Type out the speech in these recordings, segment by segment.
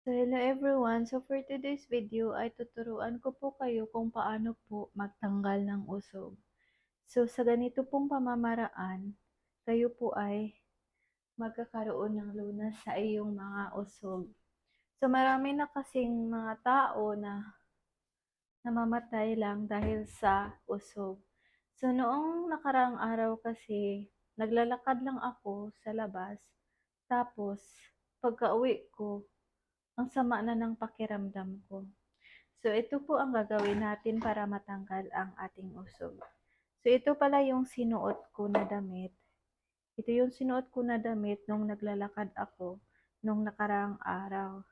So hello everyone. So for today's video ay tuturuan ko po kayo kung paano po magtanggal ng usog. So sa ganito pong pamamaraan, kayo po ay magkakaroon ng lunas sa iyong mga usog. So marami na kasing mga tao na namamatay lang dahil sa usog. So noong nakaraang araw kasi, naglalakad lang ako sa labas. Tapos pagka-uwi ko, ang sama na ng pakiramdam ko. So, ito po ang gagawin natin para matanggal ang ating usog. So, ito pala yung sinuot ko na damit. Ito yung sinuot ko na damit nung naglalakad ako nung nakaraang araw.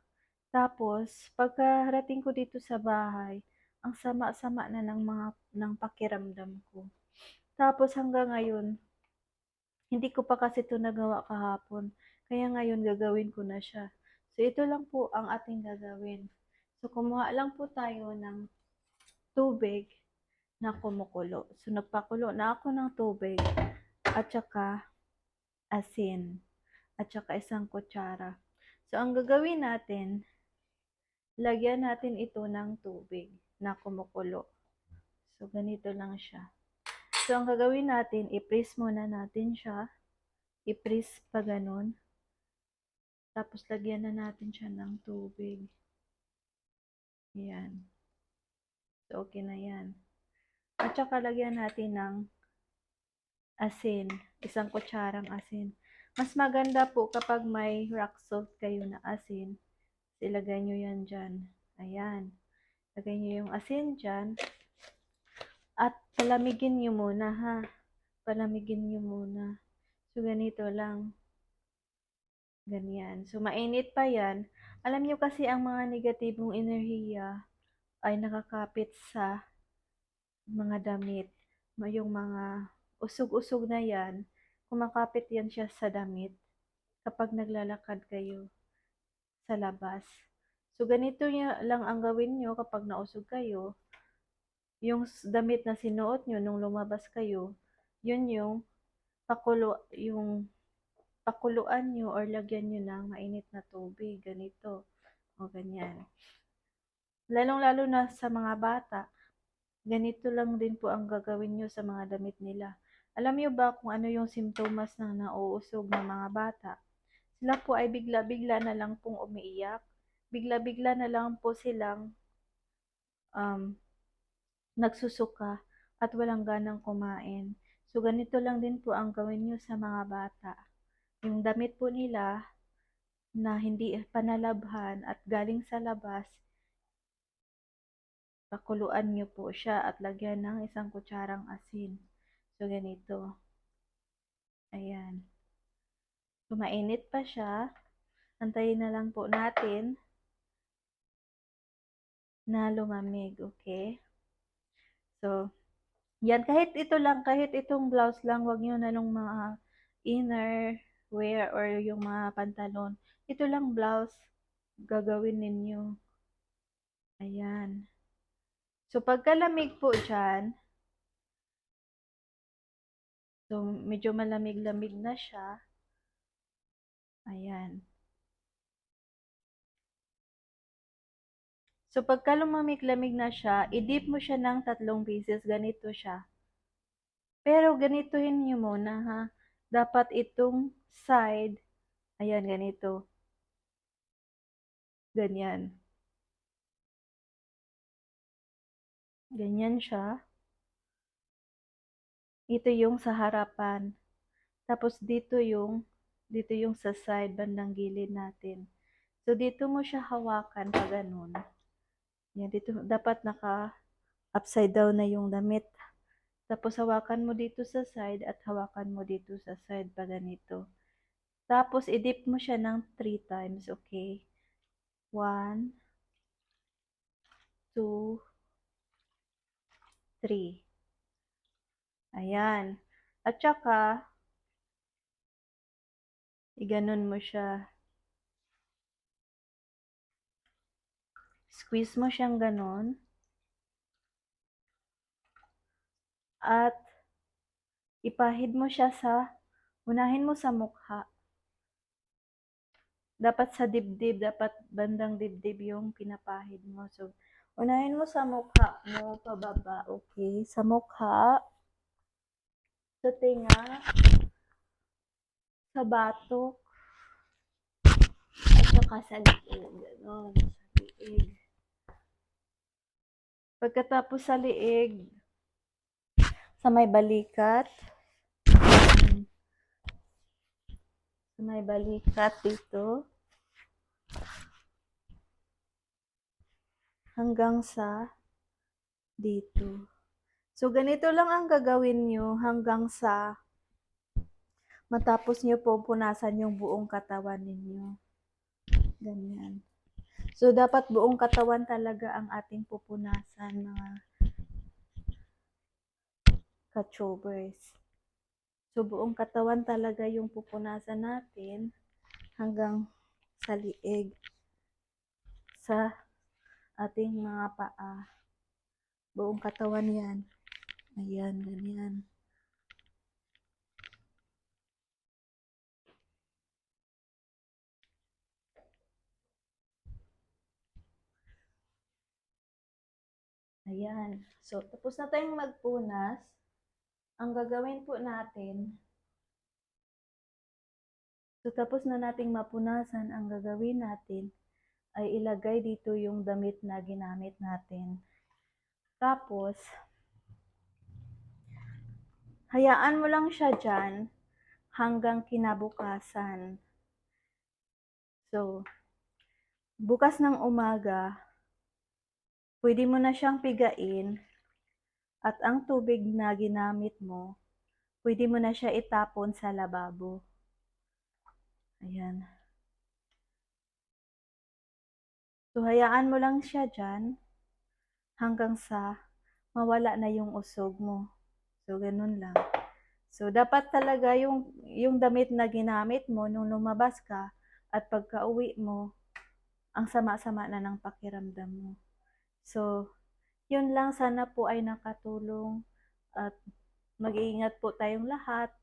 Tapos, pagkarating ko dito sa bahay, ang sama-sama na ng pakiramdam ko. Tapos hanggang ngayon, hindi ko pa kasi ito nagawa kahapon. Kaya ngayon gagawin ko na siya. So, ito lang po ang ating gagawin. So, kumuha lang po tayo ng tubig na kumukulo. So, nagpakulo na ako ng tubig at saka asin at saka isang kutsara. So, ang gagawin natin, lagyan natin ito ng tubig na kumukulo. So, ganito lang siya. So, ang gagawin natin, i-press muna natin siya. I-press pa ganun. Tapos, lagyan na natin siya ng tubig. Yan. So, okay na yan. At saka, lagyan natin ng asin. Isang kutsarang asin. Mas maganda po kapag may rock salt kayo na asin. Ilagay nyo yan dyan. Ayan. Lagay nyo yung asin dyan. At palamigin nyo muna ha. Palamigin nyo muna. So, ganito lang. Ganyan. So, mainit pa yan. Alam nyo kasi ang mga negatibong enerhiya ay nakakapit sa mga damit. Yung mga usog-usog na yan, kumakapit yan siya sa damit kapag naglalakad kayo sa labas. So, ganito lang ang gawin nyo kapag nausog kayo. Yung damit na sinuot nyo nung lumabas kayo, yun yung pakuluan nyo or lagyan nyo ng mainit na tubig. Ganito. O ganyan. Lalong-lalo na sa mga bata, ganito lang din po ang gagawin nyo sa mga damit nila. Alam nyo ba kung ano yung simptomas ng nauusog ng mga bata? Sila po ay bigla-bigla na lang pong umiiyak. Bigla-bigla na lang po silang um, nagsusuka at walang ganang kumain. So, ganito lang din po ang gawin nyo sa mga bata. Yung damit po nila na hindi panalabhan at galing sa labas, pakuluan nyo po siya at lagyan ng isang kutsarang asin. So, ganito. Ayan. So, mainit pa siya. Antayin na lang po natin na lumamig. Okay? So, yan. Kahit ito lang, kahit itong blouse lang, wag nyo na nung mga inner wear or yung mga pantalon. Ito lang blouse, gagawin ninyo. Ayan. So, pagkalamig po dyan, so, medyo malamig-lamig na siya. Ayan. So, pagka lumamig-lamig na siya, i-dip mo siya ng 3 pieces. Ganito siya. Pero, ganituhin nyo muna, ha. Dapat itong side, ayan, ganito. Ganyan. Ganyan siya. Ito yung sa harapan. Tapos, dito yung sa side, bandang gilid natin. So, dito mo siya hawakan pa ganun. Yan, dito, dapat naka-upside down na yung damit. Tapos, hawakan mo dito sa side at hawakan mo dito sa side pa ganito. Tapos, i-dip mo siya ng 3 times, okay? 1, 2, 3. Ayan. At saka, iganon mo siya. Squeeze mo siyang ganon. At ipahid mo siya unahin mo sa mukha. dapat sa dibdib, dapat bandang dibdib yung pinapahid mo. So, unahin mo sa mukha mo, pababa, okay? Sa mukha, sa tinga, sa batok, at saka sa liig. Ganon, sa liig. Pagkatapos sa liig, sa may balikat, sa may balikat dito, hanggang sa dito. So, ganito lang ang gagawin nyo hanggang sa matapos nyo po punasan yung buong katawan ninyo. Ganyan. So, dapat buong katawan talaga ang ating pupunasan, mga ka-chobers. So, buong katawan talaga yung pupunasan natin hanggang sa liig, sa ating mga paa. Buong katawan yan. Ayan, ganyan. Ayan. So, tapos na tayong magpunas. Ang gagawin po natin, so tapos na nating mapunasan, ang gagawin natin ay ilagay dito yung damit na ginamit natin. Tapos, hayaan mo lang siya dyan hanggang kinabukasan. So, bukas ng umaga, pwede mo na siyang pigain at ang tubig na ginamit mo, pwede mo na siya itapon sa lababo. Ayan. So, hayaan mo lang siya dyan hanggang sa mawala na yung usog mo. So, ganun lang. So, dapat talaga yung damit na ginamit mo nung lumabas ka at pagka-uwi mo, ang sama-sama na ng pakiramdam mo. So, yun lang, sana po ay nakatulong at mag-iingat po tayong lahat.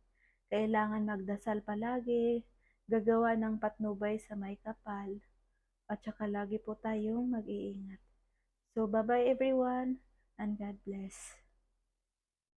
Kailangan magdasal palagi, gagawa ng patnubay sa may kapal, at saka lagi po tayong mag-iingat. So, bye-bye everyone and God bless.